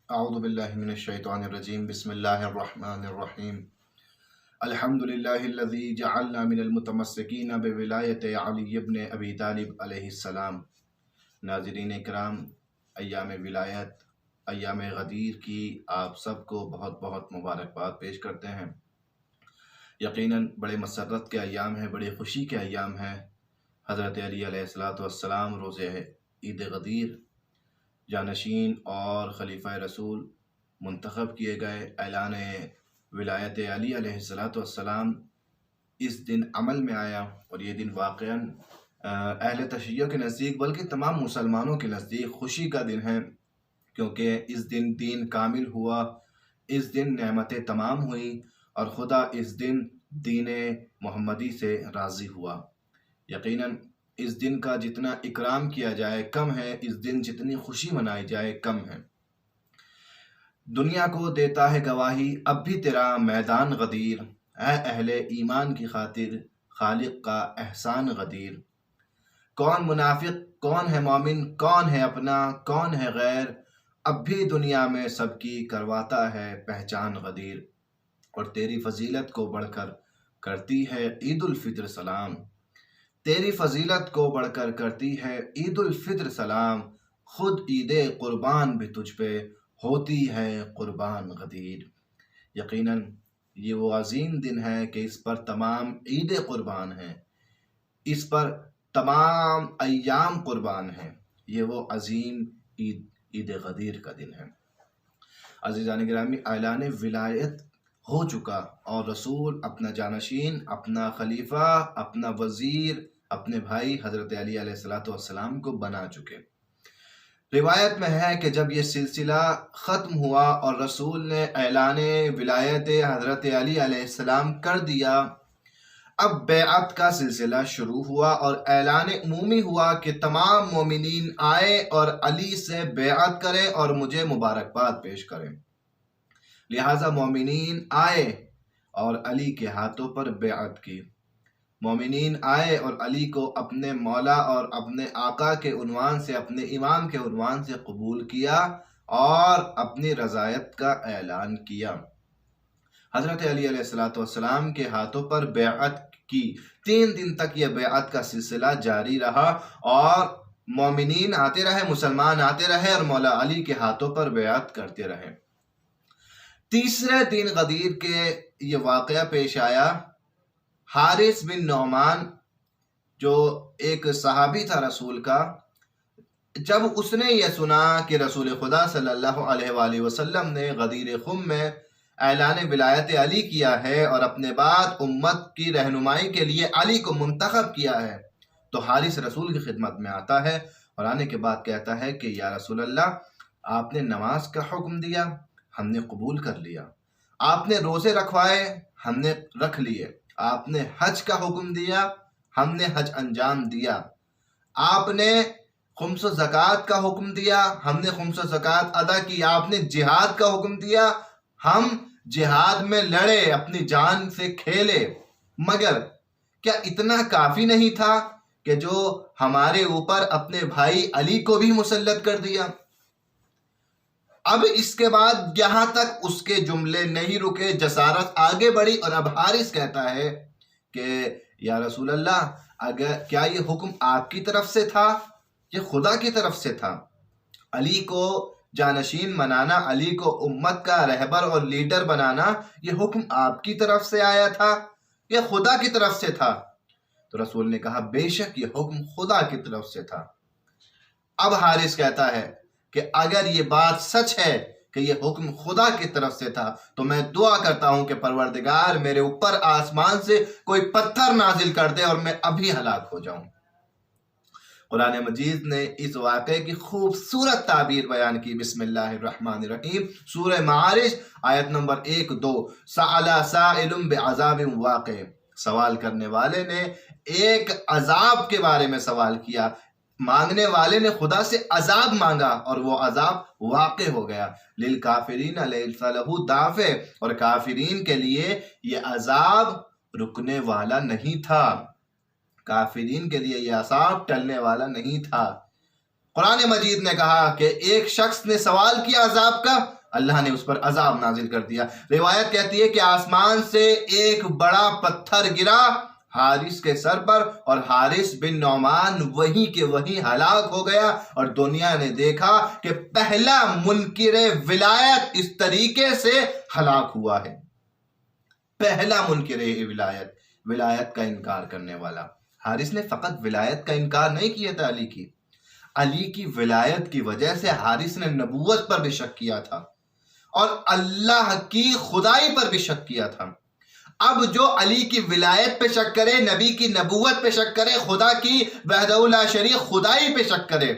اعوذ باللہ من الشیطان الرجیم بسم اللہ الرحمن الرحیم الحمدللہ الذی جعلنا من المتمسکین بولایت علی ابن ابی طالب علیہ السلام۔ ناظرین اکرام، ایام ولایت، ایام غدیر کی آپ سب کو بہت بہت مبارکباد پیش کرتے ہیں۔ یقیناً بڑے مسرت کے ایام ہیں، بڑی خوشی کے ایام ہیں۔ حضرت علی علیہ السلام روز عید غدیر جانشین اور خلیفہ رسول منتخب کیے گئے۔ اعلان ولایت علی علیہ السلام اس دن عمل میں آیا، اور یہ دن واقعاً اہل تشیع کے نزدیک بلکہ تمام مسلمانوں کے نزدیک خوشی کا دن ہے، کیونکہ اس دن دین کامل ہوا، اس دن نعمتیں تمام ہوئیں، اور خدا اس دن دین محمدی سے راضی ہوا۔ یقیناً اس دن کا جتنا اکرام کیا جائے کم ہے، اس دن جتنی خوشی منائی جائے کم ہے۔ دنیا کو دیتا ہے گواہی اب بھی تیرا میدان غدیر، اے اہل ایمان کی خاطر خالق کا احسان غدیر۔ کون منافق کون ہے مومن، کون ہے اپنا کون ہے غیر، اب بھی دنیا میں سب کی کرواتا ہے پہچان غدیر۔ اور تیری فضیلت کو بڑھ کر کرتی ہے عید الفطر سلام، تیری فضیلت کو بڑھ کر کرتی ہے عید الفطر سلام، خود عید قربان بھی تجھ پہ ہوتی ہے قربان غدیر۔ یقیناً یہ وہ عظیم دن ہے کہ اس پر تمام عید قربان ہیں، اس پر تمام ایام قربان ہیں۔ یہ وہ عظیم عید غدیر کا دن ہے۔ عزیزان گرامی، اعلان ولایت ہو چکا، اور رسول اپنا جانشین، اپنا خلیفہ، اپنا وزیر، اپنے بھائی حضرت علی علیہ السلام کو بنا چکے۔ روایت میں ہے کہ جب یہ سلسلہ ختم ہوا اور رسول نے اعلان ولایت حضرت علی علیہ السلام کر دیا، اب بیعت کا سلسلہ شروع ہوا، اور اعلان عمومی ہوا کہ تمام مومنین آئے اور علی سے بیعت کریں اور مجھے مبارکباد پیش کریں۔ لہٰذا مومنین آئے اور علی کے ہاتھوں پر بیعت کی۔ مومنین آئے اور علی کو اپنے مولا اور اپنے آقا کے عنوان سے، اپنے امام کے عنوان سے قبول کیا اور اپنی رضایت کا اعلان کیا۔ حضرت علی علیہ السلام کے ہاتھوں پر بیعت کی۔ 3 دن تک یہ بیعت کا سلسلہ جاری رہا، اور مومنین آتے رہے، مسلمان آتے رہے اور مولا علی کے ہاتھوں پر بیعت کرتے رہے۔ تیسرے دن غدیر کے یہ واقعہ پیش آیا۔ حارث بن نعمان جو ایک صحابی تھا رسول کا، جب اس نے یہ سنا کہ رسول خدا صلی اللہ علیہ وآلہ وسلم نے غدیر خم میں اعلان ولایت علی کیا ہے اور اپنے بعد امت کی رہنمائی کے لیے علی کو منتخب کیا ہے، تو حارث رسول کی خدمت میں آتا ہے اور آنے کے بعد کہتا ہے کہ یا رسول اللہ، آپ نے نماز کا حکم دیا، ہم نے قبول کر لیا۔ آپ نے روزے رکھوائے، ہم نے رکھ لیے۔ آپ نے حج کا حکم دیا، ہم نے حج انجام دیا۔ آپ نے خمس و زکوٰۃ کا حکم دیا، ہم نے خمس و زکوٰۃ ادا کی۔ آپ نے جہاد کا حکم دیا، ہم جہاد میں لڑے، اپنی جان سے کھیلے۔ مگر کیا اتنا کافی نہیں تھا کہ جو ہمارے اوپر اپنے بھائی علی کو بھی مسلط کر دیا؟ اب اس کے بعد یہاں تک اس کے جملے نہیں رکے، جسارت آگے بڑھی، اور اب حارث کہتا ہے کہ یا رسول اللہ، کیا یہ حکم آپ کی طرف سے تھا یا خدا کی طرف سے تھا؟ علی کو جانشین بنانا، علی کو امت کا رہبر اور لیڈر بنانا، یہ حکم آپ کی طرف سے آیا تھا یا خدا کی طرف سے تھا؟ تو رسول نے کہا بے شک یہ حکم خدا کی طرف سے تھا۔ اب حارث کہتا ہے کہ اگر یہ بات سچ ہے کہ یہ حکم خدا کی طرف سے تھا، تو میں دعا کرتا ہوں کہ پروردگار میرے اوپر آسمان سے کوئی پتھر نازل کر دے اور میں ابھی ہلاک ہو جاؤں۔ قرآن مجید نے اس واقعے کی خوبصورت تعبیر بیان کی۔ بسم اللہ الرحمن الرحیم، سورہ معارج آیت نمبر 1-2۔ سأل سائل بعذاب واقع، سوال کرنے والے نے ایک عذاب کے بارے میں سوال کیا، مانگنے والے نے خدا سے عذاب مانگا اور وہ عذاب واقع ہو گیا۔ للکافرین لیس لہ دافع، اور کافرین کے لیے یہ عذاب رکنے والا نہیں تھا، کافرین کے لیے یہ عذاب ٹلنے والا نہیں تھا۔ قرآن مجید نے کہا کہ ایک شخص نے سوال کیا عذاب کا، اللہ نے اس پر عذاب نازل کر دیا۔ روایت کہتی ہے کہ آسمان سے ایک بڑا پتھر گرا حارث کے سر پر، اور حارث بن نعمان وہی کے وہی ہلاک ہو گیا، اور دنیا نے دیکھا کہ پہلا منکر ولایت اس طریقے سے ہلاک ہوا ہے۔ پہلا منکر ولایت کا انکار کرنے والا۔ حارث نے فقط ولایت کا انکار نہیں کیا تھا علی کی ولایت کی وجہ سے حارث نے نبوت پر بھی شک کیا تھا اور اللہ کی خدائی پر بھی شک کیا تھا۔ اب جو علی کی ولایت پہ شک کرے، نبی کی نبوت پہ شک کرے، خدا کی وحدہ لا شریک خدائی پہ شک کرے،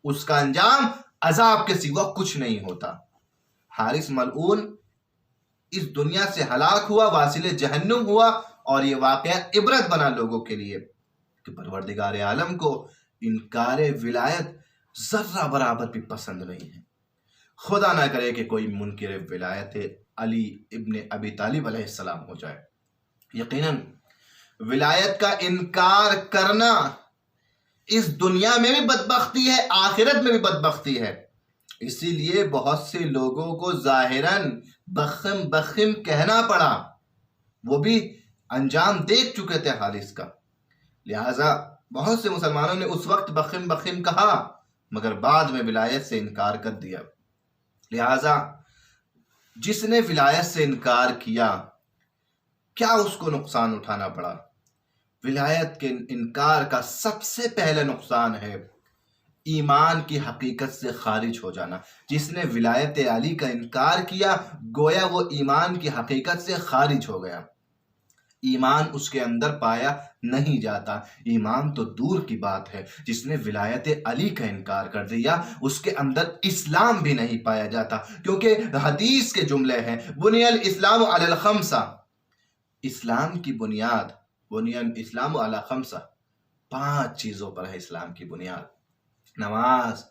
اس کا انجام عذاب کے سوا کچھ نہیں ہوتا۔ حارث ملعون اس دنیا سے ہلاک ہوا، واصل جہنم ہوا، اور یہ واقعہ عبرت بنا لوگوں کے لیے کہ پروردگار عالم کو انکار ولایت ذرہ برابر بھی پسند نہیں ہے۔ خدا نہ کرے کہ کوئی منکر ولایت علی ابن ابی طالب علیہ السلام ہو جائے۔ یقیناً ولایت کا انکار کرنا اس دنیا میں بھی بدبختی ہے، آخرت میں بھی بدبختی ہے۔ اسی لیے بہت سے لوگوں کو ظاہراً بخم بخم کہنا پڑا، وہ بھی انجام دیکھ چکے تھے حارث کا، لہٰذا بہت سے مسلمانوں نے اس وقت بخم بخم کہا مگر بعد میں ولایت سے انکار کر دیا۔ لہٰذا جس نے ولایت سے انکار کیا، کیا اس کو نقصان اٹھانا پڑا؟ ولایت کے انکار کا سب سے پہلا نقصان ہے ایمان کی حقیقت سے خارج ہو جانا۔ جس نے ولایت علی کا انکار کیا گویا وہ ایمان کی حقیقت سے خارج ہو گیا، ایمان اس کے اندر پایا نہیں جاتا۔ ایمان تو دور کی بات ہے، جس نے ولایت علی کا انکار کر دیا اس کے اندر اسلام بھی نہیں پایا جاتا، کیونکہ حدیث کے جملے ہیں بنی الاسلام علی الخمسہ، اسلام کی بنیاد، بنی الاسلام علی خمسہ، 5 چیزوں پر ہے اسلام کی بنیاد: نماز،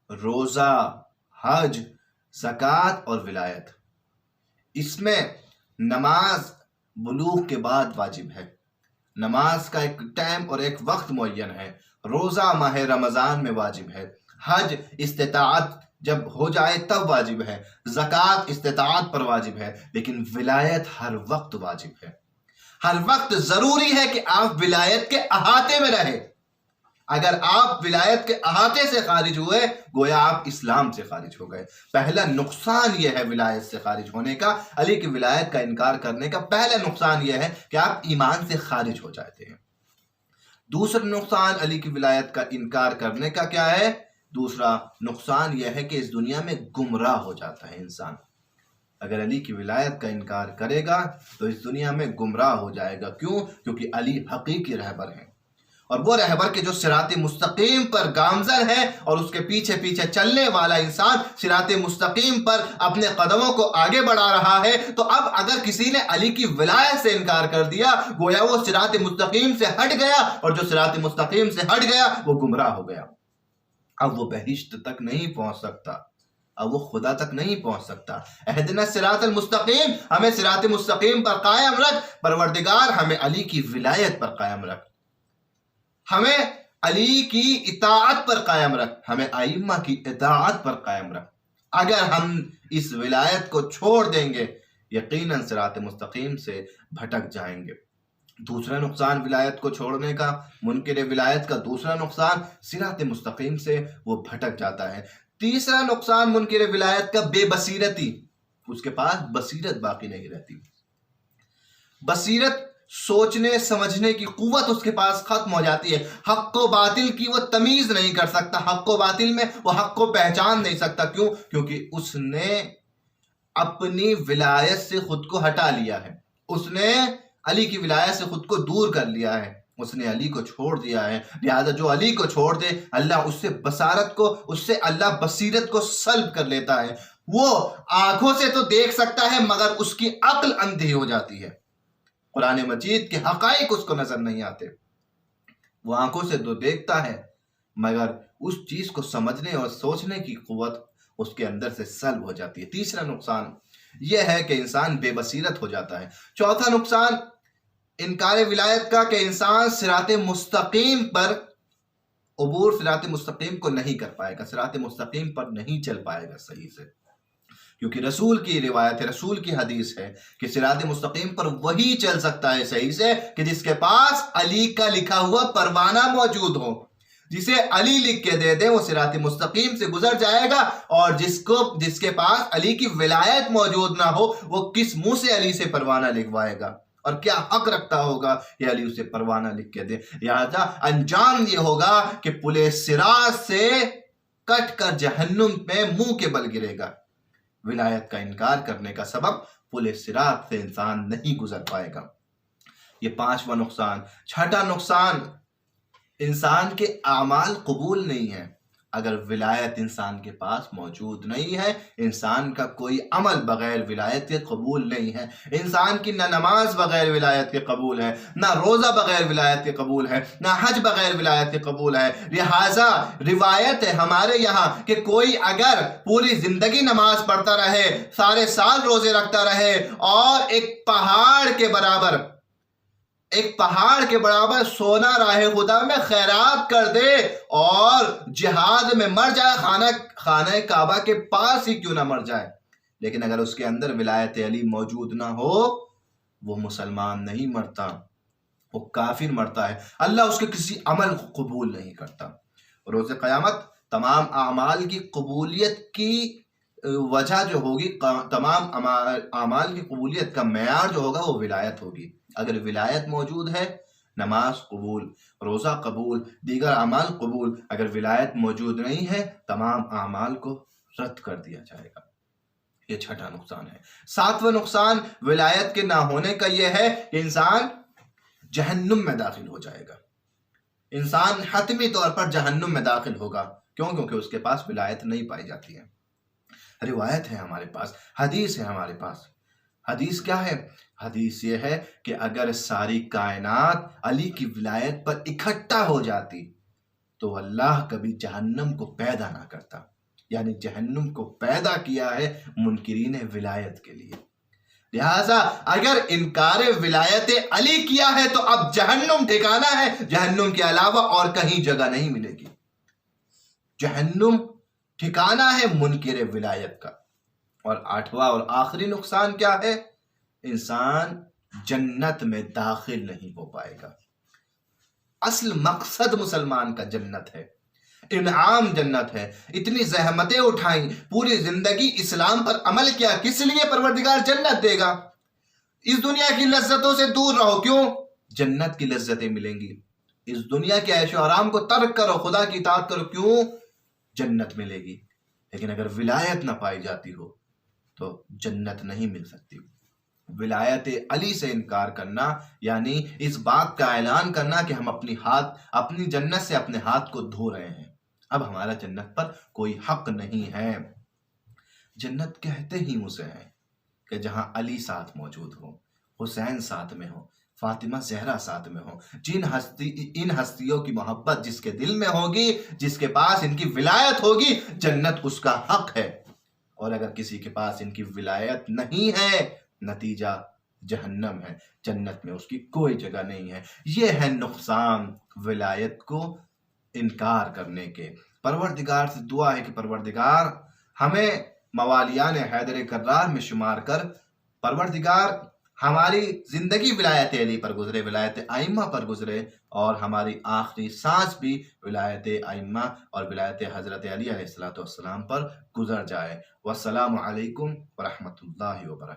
روزہ، حج، زکوٰۃ اور ولایت۔ اس میں نماز بلوغ کے بعد واجب ہے، نماز کا ایک ٹائم اور ایک وقت معین ہے، روزہ ماہ رمضان میں واجب ہے، حج استطاعت جب ہو جائے تب واجب ہے، زکوٰۃ استطاعت پر واجب ہے، لیکن ولایت ہر وقت واجب ہے۔ ہر وقت ضروری ہے کہ آپ ولایت کے احاطے میں رہیں۔ اگر آپ ولایت کے احاطے سے خارج ہوئے گویا آپ اسلام سے خارج ہو گئے۔ پہلا نقصان یہ ہے ولایت سے خارج ہونے کا، علی کی ولایت کا انکار کرنے کا پہلا نقصان یہ ہے کہ آپ ایمان سے خارج ہو جاتے ہیں۔ دوسرا نقصان علی کی ولایت کا انکار کرنے کا کیا ہے؟ دوسرا نقصان یہ ہے کہ اس دنیا میں گمراہ ہو جاتا ہے انسان۔ اگر علی کی ولایت کا انکار کرے گا تو اس دنیا میں گمراہ ہو جائے گا۔ کیوں؟ کیونکہ علی حقیقی رہبر ہیں، اور وہ رہبر کے جو صراط مستقیم پر گامزن ہے اور اس کے پیچھے پیچھے چلنے والا انسان صراط مستقیم پر اپنے قدموں کو آگے بڑھا رہا ہے، تو اب اگر کسی نے علی کی ولایت سے انکار کر دیا گویا وہ صراط مستقیم سے ہٹ گیا، اور جو صراط مستقیم سے ہٹ گیا وہ گمراہ ہو گیا۔ اب وہ بہشت تک نہیں پہنچ سکتا، اب وہ خدا تک نہیں پہنچ سکتا۔ اہدنا الصراط المستقیم، ہمیں صراط مستقیم پر قائم رکھ، پروردگار ہمیں علی کی ولایت پر قائم رکھ، ہمیں علی کی اطاعت پر قائم رکھ، ہمیں ائمہ کی اطاعت پر قائم رکھ۔ اگر ہم اس ولایت کو چھوڑ دیں گے یقیناً صراط مستقیم سے بھٹک جائیں گے۔ دوسرا نقصان ولایت کو چھوڑنے کا، منکر ولایت کا دوسرا نقصان صراط مستقیم سے وہ بھٹک جاتا ہے۔ تیسرا نقصان منکر ولایت کا بے بصیرتی، اس کے پاس بصیرت باقی نہیں رہتی۔ بصیرت، سوچنے سمجھنے کی قوت اس کے پاس ختم ہو جاتی ہے۔ حق و باطل کی وہ تمیز نہیں کر سکتا، حق و باطل میں وہ حق کو پہچان نہیں سکتا۔ کیوں؟ کیونکہ اس نے اپنی ولایت سے خود کو ہٹا لیا ہے، اس نے علی کی ولایت سے خود کو دور کر لیا ہے، اس نے علی کو چھوڑ دیا ہے۔ لہذا جو علی کو چھوڑ دے اللہ اس سے بصارت کو، اس سے اللہ بصیرت کو سلب کر لیتا ہے۔ وہ آنکھوں سے تو دیکھ سکتا ہے مگر اس کی عقل اندھی ہو جاتی ہے، قرآن مجید کے حقائق اس کو نظر نہیں آتے۔ وہ آنکھوں سے تو دیکھتا ہے مگر اس چیز کو سمجھنے اور سوچنے کی قوت اس کے اندر سے سلب ہو جاتی ہے۔ تیسرا نقصان یہ ہے کہ انسان بے بصیرت ہو جاتا ہے۔ چوتھا نقصان انکار ولایت کا کہ انسان صراط مستقیم پر عبور، صراط مستقیم کو نہیں کر پائے گا، صراط مستقیم پر نہیں چل پائے گا صحیح سے، کیونکہ رسول کی روایت ہے، رسول کی حدیث ہے کہ صراط مستقیم پر وہی چل سکتا ہے صحیح سے کہ جس کے پاس علی کا لکھا ہوا پروانہ موجود ہو۔ جسے علی لکھ کے دے دے وہ صراط مستقیم سے گزر جائے گا، اور جس کے پاس علی کی ولایت موجود نہ ہو وہ کس منہ سے علی سے پروانہ لکھوائے گا، اور کیا حق رکھتا ہوگا کہ علی اسے پروانہ لکھ کے دے؟ لہذا انجام یہ ہوگا کہ پل صراط سے کٹ کر جہنم میں منہ کے بل گرے گا۔ ولایت کا انکار کرنے کا سبب پل صراط سے انسان نہیں گزر پائے گا۔ یہ 5واں نقصان۔ 6واں نقصان، انسان کے اعمال قبول نہیں ہیں۔ اگر ولایت انسان کے پاس موجود نہیں ہے، انسان کا کوئی عمل بغیر ولایت کے قبول نہیں ہے۔ انسان کی نہ نماز بغیر ولایت کے قبول ہے، نہ روزہ بغیر ولایت کے قبول ہے، نہ حج بغیر ولایت کے قبول ہے۔ لہٰذا روایت ہے ہمارے یہاں کہ کوئی اگر پوری زندگی نماز پڑھتا رہے، سارے سال روزے رکھتا رہے، اور ایک پہاڑ کے برابر سونا راہ خدا میں خیرات کر دے اور جہاد میں مر جائے، خانہ کعبہ کے پاس ہی کیوں نہ مر جائے، لیکن اگر اس کے اندر ولایت علی موجود نہ ہو، وہ مسلمان نہیں مرتا، وہ کافر مرتا ہے۔ اللہ اس کے کسی عمل کو قبول نہیں کرتا۔ روز قیامت تمام اعمال کی قبولیت کی وجہ جو ہوگی، تمام اعمال کی قبولیت کا معیار جو ہوگا وہ ولایت ہوگی۔ اگر ولایت موجود ہے، نماز قبول، روزہ قبول، دیگر اعمال قبول۔ اگر ولایت موجود نہیں ہے، تمام اعمال کو رد کر دیا جائے گا۔ یہ 6واں نقصان ہے۔ 7واں نقصان ولایت کے نہ ہونے کا یہ ہے کہ انسان جہنم میں داخل ہو جائے گا۔ انسان حتمی طور پر جہنم میں داخل ہوگا۔ کیوں؟ کیونکہ اس کے پاس ولایت نہیں پائی جاتی ہے۔ روایت ہے ہمارے پاس، حدیث ہے ہمارے پاس۔ حدیث کیا ہے؟ حدیث یہ ہے کہ اگر ساری کائنات علی کی ولایت پر اکٹھا ہو جاتی تو اللہ کبھی جہنم کو پیدا نہ کرتا۔ یعنی جہنم کو پیدا کیا ہے منکرین ولایت کے لیے۔ لہٰذا اگر انکار ولایت علی کیا ہے تو اب جہنم ٹھکانا ہے، جہنم کے علاوہ اور کہیں جگہ نہیں ملے گی۔ جہنم ٹھکانا ہے منکر ولایت کا۔ اور 8واں اور آخری نقصان کیا ہے؟ انسان جنت میں داخل نہیں ہو پائے گا۔ اصل مقصد مسلمان کا جنت ہے، انعام جنت ہے۔ اتنی زحمتیں اٹھائیں، پوری زندگی اسلام پر عمل کیا، کس لیے؟ پروردگار جنت دے گا۔ اس دنیا کی لذتوں سے دور رہو، کیوں؟ جنت کی لذتیں ملیں گی۔ اس دنیا کے عیش و آرام کو ترک کرو، خدا کی اطاعت کرو، کیوں؟ جنت ملے گی۔ لیکن اگر ولایت نہ پائی جاتی ہو تو جنت نہیں مل سکتی۔ ولایت علی سے انکار کرنا یعنی اس بات کا اعلان کرنا کہ ہم اپنی جنت سے اپنے ہاتھ کو دھو رہے ہیں، اب ہمارا جنت پر کوئی حق نہیں ہے۔ جنت کہتے ہی اسے ہیں کہ جہاں علی ساتھ موجود ہو، حسین ساتھ میں ہو، فاطمہ زہرا ساتھ میں ہو، ان ہستیوں کی محبت جس کے دل میں ہوگی، جس کے پاس ان کی ولایت ہوگی، جنت اس کا حق ہے۔ اور اگر کسی کے پاس ان کی ولایت نہیں ہے، نتیجہ جہنم ہے، جنت میں اس کی کوئی جگہ نہیں ہے۔ یہ ہے نقصان ولایت کو انکار کرنے کے۔ پروردگار سے دعا ہے کہ پروردگار ہمیں موالیان حیدر کرار میں شمار کر، پروردگار ہماری زندگی ولایت علی پر گزرے، ولایت ائمہ پر گزرے، اور ہماری آخری سانس بھی ولایت ائمہ اور ولایت حضرت علی علیہ السلام پر گزر جائے۔ والسلام علیکم ورحمۃ اللہ وبرکاتہ۔